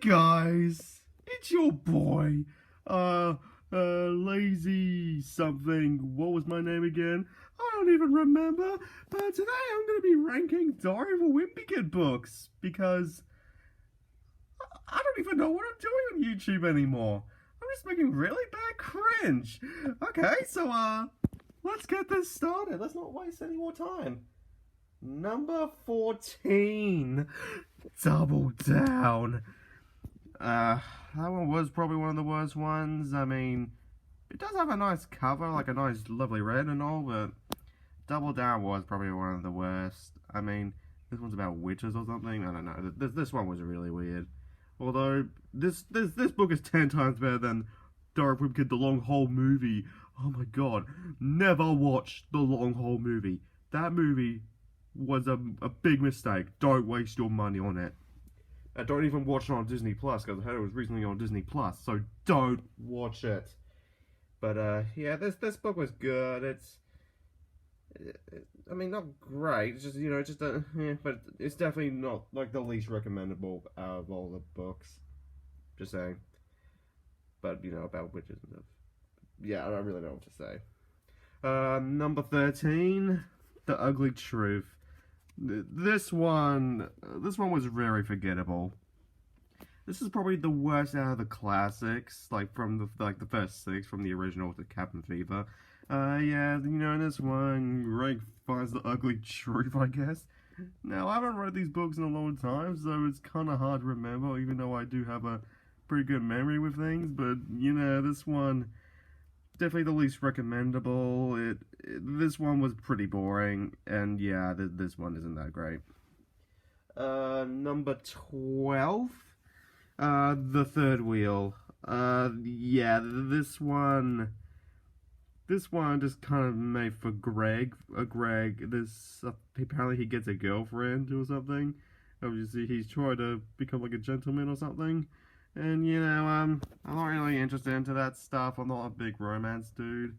guys, it's your boy, Lazy something. What was my name again? I don't even remember. But today I'm going to be ranking Diary of a Wimpy Kid books because I don't even know what I'm doing on YouTube anymore. I'm just making really bad cringe. Okay, so let's get this started. Let's not waste any more time. Number 14, Double Down. That one was probably one of the worst ones. I mean, it does have a nice cover, like a nice lovely red and all, but Double Down was probably one of the worst. I mean, this one's about witches or something. I don't know. This one was really weird. Although this book is 10 times better than Diary of a Wimpy Kid, the Long Haul movie. Oh my god, never watch the Long Haul movie. That movie was a big mistake. Don't waste your money on it. Don't even watch it on Disney Plus because I heard it was recently on Disney Plus. So don't watch it. But yeah, this book was good. I mean, not great. It's just but it's definitely not like the least recommendable out of all the books. Just saying. But about witches and stuff. Yeah, I don't really know what to say. Number 13, The Ugly Truth. This one was very forgettable. This is probably the worst out of the classics, like from the first 6 from the original to Cabin Fever. Yeah, in this one, Greg finds the ugly truth, I guess. Now, I haven't read these books in a long time, so it's kind of hard to remember, even though I do have a pretty good memory with things. But this one, definitely the least recommendable. This one was pretty boring, and yeah, this one isn't that great. Number 12, The Third Wheel. Yeah, this one just kind of made for Greg. Apparently he gets a girlfriend or something. Obviously, he's trying to become like a gentleman or something. And I'm not really interested into that stuff. I'm not a big romance dude.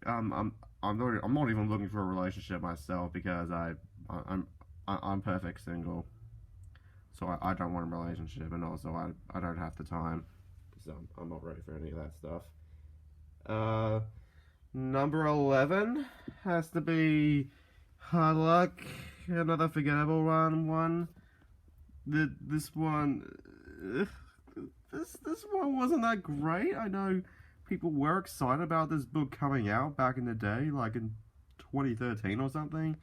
I'm not even looking for a relationship myself because I'm perfect single. So I don't want a relationship, and also I don't have the time. So I'm not ready for any of that stuff. Number 11 has to be Hard Luck, another forgettable one. This one wasn't that great. I know people were excited about this book coming out back in the day, like in 2013 or something.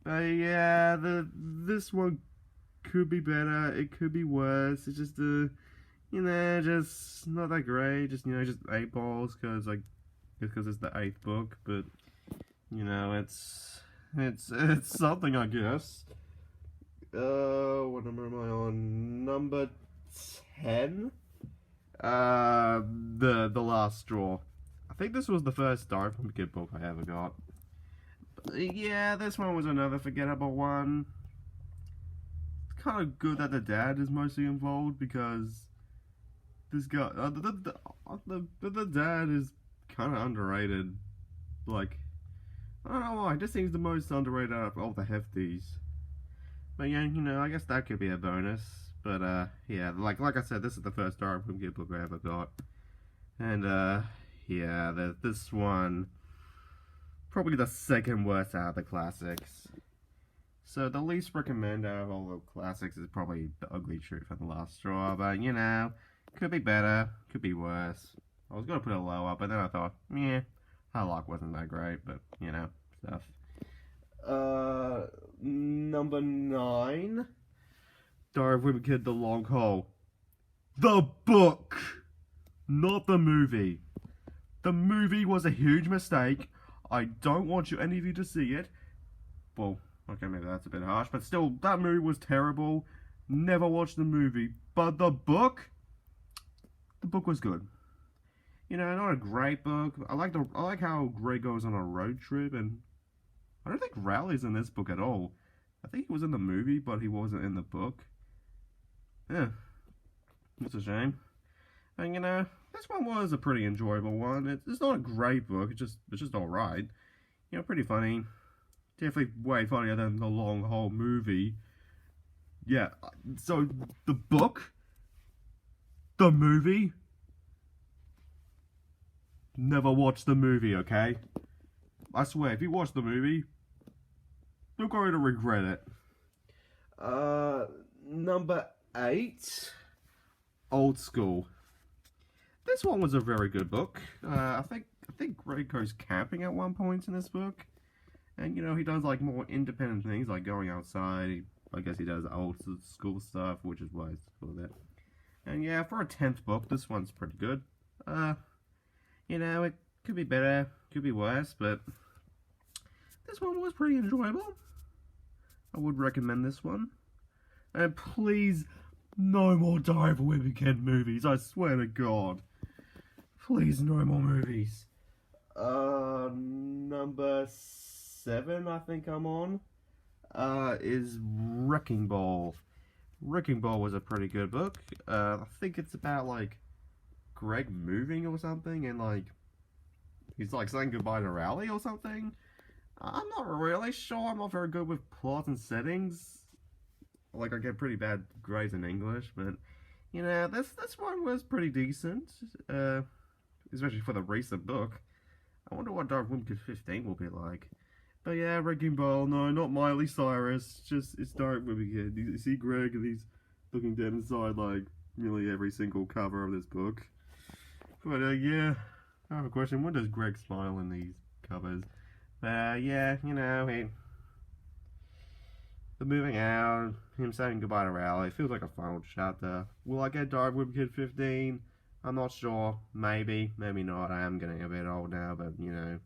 But yeah, this one could be better. It could be worse. It's just just not that great. Just 8 balls because it's the 8th book. But it's something, I guess. What number am I on? Number 10. The Last Straw. I think this was the first Diary of a Wimpy Kid book I ever got. But yeah, this one was another forgettable one. It's kind of good that the dad is mostly involved because this guy, the dad is kind of underrated. Like, I don't know why, it just seems the most underrated out of all the hefties. But yeah, I guess that could be a bonus. But yeah, like I said, this is the first Diary of a Wimpy Kid book I ever got. And yeah, this one, probably the second worst out of the classics. So the least recommended out of all the classics is probably The Ugly Truth and The Last Straw. But could be better, could be worse. I was gonna put it lower, but then I thought, Hard Luck wasn't that great, but stuff. Number 9, Diary of a Wimpy Kid, The Long Haul. The book, not the movie. The movie was a huge mistake. I don't want any of you to see it. Well, okay, maybe that's a bit harsh, but still, that movie was terrible. Never watched the movie. But the book was good. Not a great book. I like how Greg goes on a road trip, and I don't think Rowley's in this book at all. I think he was in the movie, but he wasn't in the book. Yeah, it's a shame. And this one was a pretty enjoyable one. It's not a great book. It's just all right. Pretty funny. Definitely way funnier than the Long Haul movie. Yeah. So the book The movie? Never watch the movie, okay? I swear, if you watch the movie, you're going to regret it. Number 8, Old School. This one was a very good book. I think Greg goes camping at one point in this book, and you know he does like more independent things like going outside. I guess he does old school stuff, which is why it's called that. And yeah, for a 10th book, this one's pretty good. You know, it could be better, could be worse, but this one was pretty enjoyable. I would recommend this one. And please, no more Diary of a Wimpy Kid movies, I swear to God. Please, no more movies. Number 7, I think I'm on, is Wrecking Ball. Wrecking Ball was a pretty good book. I think it's about, like, Greg moving or something, and, like, he's, like, saying goodbye to Rowley or something. I'm not really sure. I'm not very good with plot and settings. Like, I get pretty bad grades in English, but, you know, this one was pretty decent, especially for the recent book. I wonder what Diary of a Wimpy Kid 15 will be like. But yeah, Wrecking Ball, no, not Miley Cyrus, it's Diary of a Wimpy Kid. You see Greg, and he's looking dead inside, like, nearly every single cover of this book. But, yeah, I have a question. When does Greg smile in these covers? Yeah, you know, the moving out, him saying goodbye to Rowley, feels like a final chapter. Will I get Diary of a Wimpy Kid 15? I'm not sure. Maybe, maybe not. I am getting a bit old now, but, you know,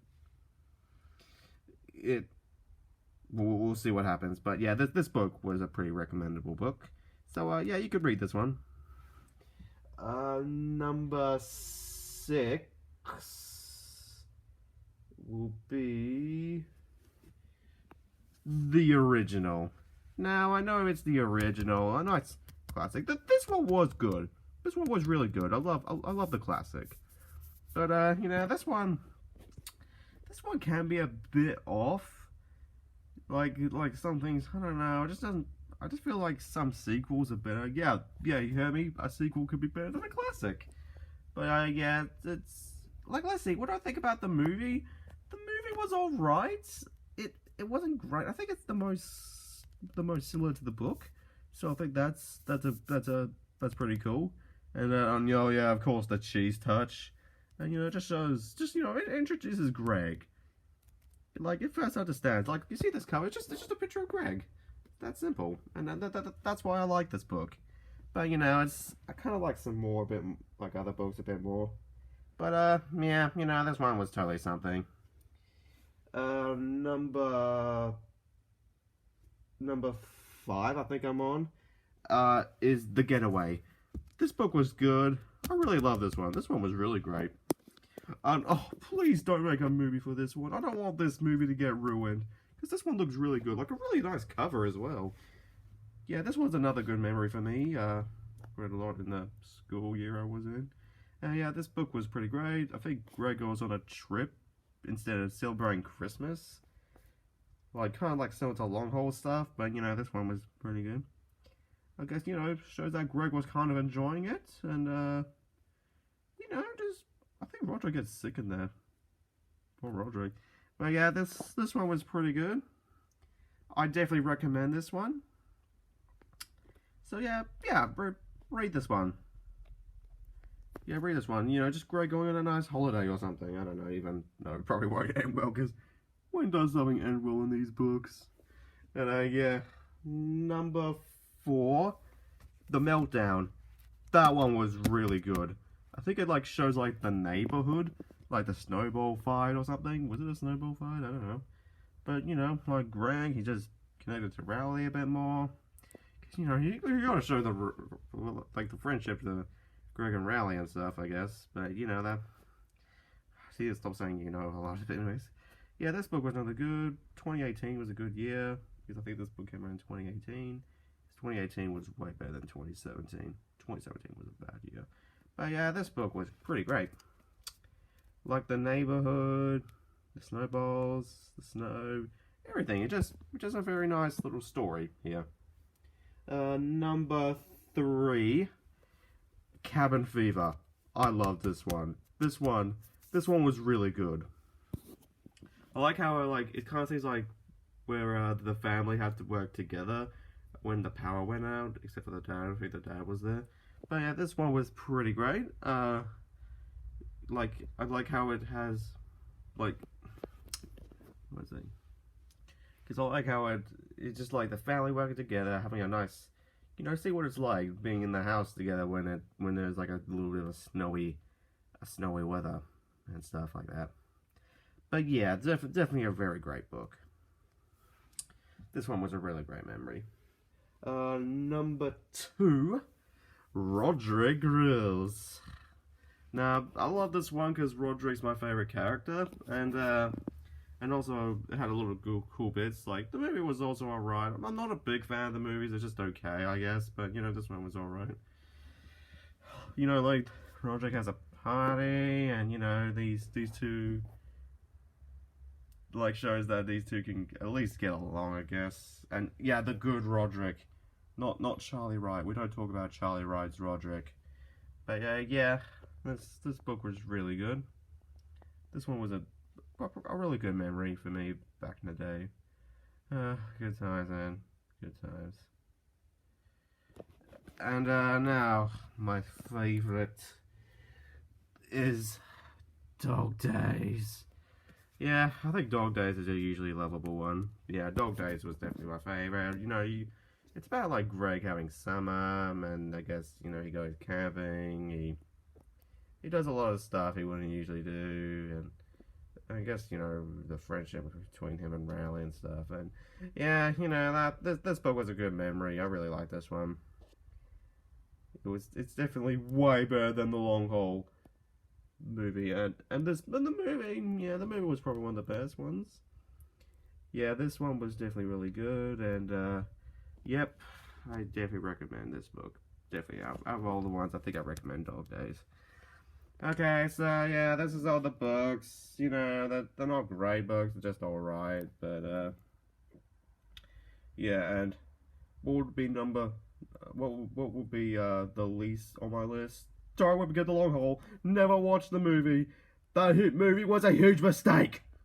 we'll see what happens. But yeah, this book was a pretty recommendable book. So, yeah, you could read this one. Number 6 will be the original. Now, I know it's the original. I know it's classic. This one was good. This one was really good. I love the classic. But, you know, this one can be a bit off. Like some things, I don't know, I just feel like some sequels are better. Yeah, you heard me, a sequel could be better than a classic. But, yeah, it's, like, let's see, what do I think about the movie? The movie was alright. It wasn't great. I think it's the most similar to the book. So I think that's pretty cool. And you know, yeah, of course, the cheese touch. And, you know, it just shows, you know, it introduces Greg. Like, it first understands. Like, you see this cover, it's just a picture of Greg. That's simple. And that's why I like this book. But, you know, I kind of like some more, a bit, like other books a bit more. But, yeah, you know, this one was totally something. Number 5, I think I'm on, is The Getaway. This book was good. I really love this one. This one was really great. Oh, please don't make a movie for this one. I don't want this movie to get ruined. Because this one looks really good. Like, a really nice cover as well. Yeah, this one's another good memory for me. Read a lot in the school year I was in. Yeah, this book was pretty great. I think Greg goes on a trip instead of celebrating Christmas. Like, kind of like similar to long haul stuff. But, you know, this one was pretty good. I guess, you know, shows that Greg was kind of enjoying it. And, you know, just, I think Roderick gets sick in there. Poor Roderick. But yeah, this one was pretty good. I definitely recommend this one. So yeah, read this one. Yeah, read this one. You know, just Greg going on a nice holiday or something. I don't know, even, no, it probably won't end well, because when does something end well in these books? And yeah, number 4, The Meltdown. That one was really good. I think it, like, shows, like, the neighborhood, like the snowball fight or something. Was it a snowball fight? I don't know. But, you know, like Greg, he just connected to Rowley a bit more. Because, you know, you gotta show the, like, the friendship to Greg and Rowley and stuff, I guess. But, you know, that, see, stop saying, you know, a lot of it anyways. Yeah, this book was another good. 2018 was a good year, because I think this book came out in 2018. 2018 was way better than 2017. 2017 was a bad year. But yeah, this book was pretty great. Like the neighborhood, the snowballs, the snow, everything. It just a very nice little story here. Number 3, Cabin Fever. I love this one. This one was really good. I like how it kind of seems like where the family had to work together when the power went out, except for the dad. I think the dad was there. But yeah, this one was pretty great. I like how it has, like, what is it? Because I like how it's just like the family working together, having a nice, see what it's like being in the house together when there's like a little bit of snowy weather and stuff like that. But yeah, definitely a very great book. This one was a really great memory. Number 2, Roderick Grills. Now, I love this one because Roderick's my favorite character, and also it had a lot of cool bits. Like, the movie was also alright. I'm not a big fan of the movies, they're just okay, I guess, but, this one was alright. Like, Roderick has a party, and, these two, like, shows that these two can at least get along, I guess. And, yeah, the good Roderick. Not Charlie Wright. We don't talk about Charlie Wright's Roderick. But, yeah, this book was really good. This one was a really good memory for me back in the day. Good times, man. Good times. And now, my favorite is Dog Days. Yeah, I think Dog Days is a usually lovable one. Yeah, Dog Days was definitely my favorite. It's about like Greg having summer, and I guess, he goes camping, he does a lot of stuff he wouldn't usually do, and I guess, the friendship between him and Rowley and stuff, and yeah, this book was a good memory. I really like this one. It's definitely way better than the Long Haul movie, and the movie was probably one of the best ones. Yeah, this one was definitely really good, and yep, I definitely recommend this book. Definitely, out of all the ones, I think I recommend Dog Days. Okay, so yeah, this is all the books. They're not great books, they're just alright, but yeah, and what would be the least on my list? Sorry, when we get the Long Haul, never watched the movie. That hit movie was a huge mistake.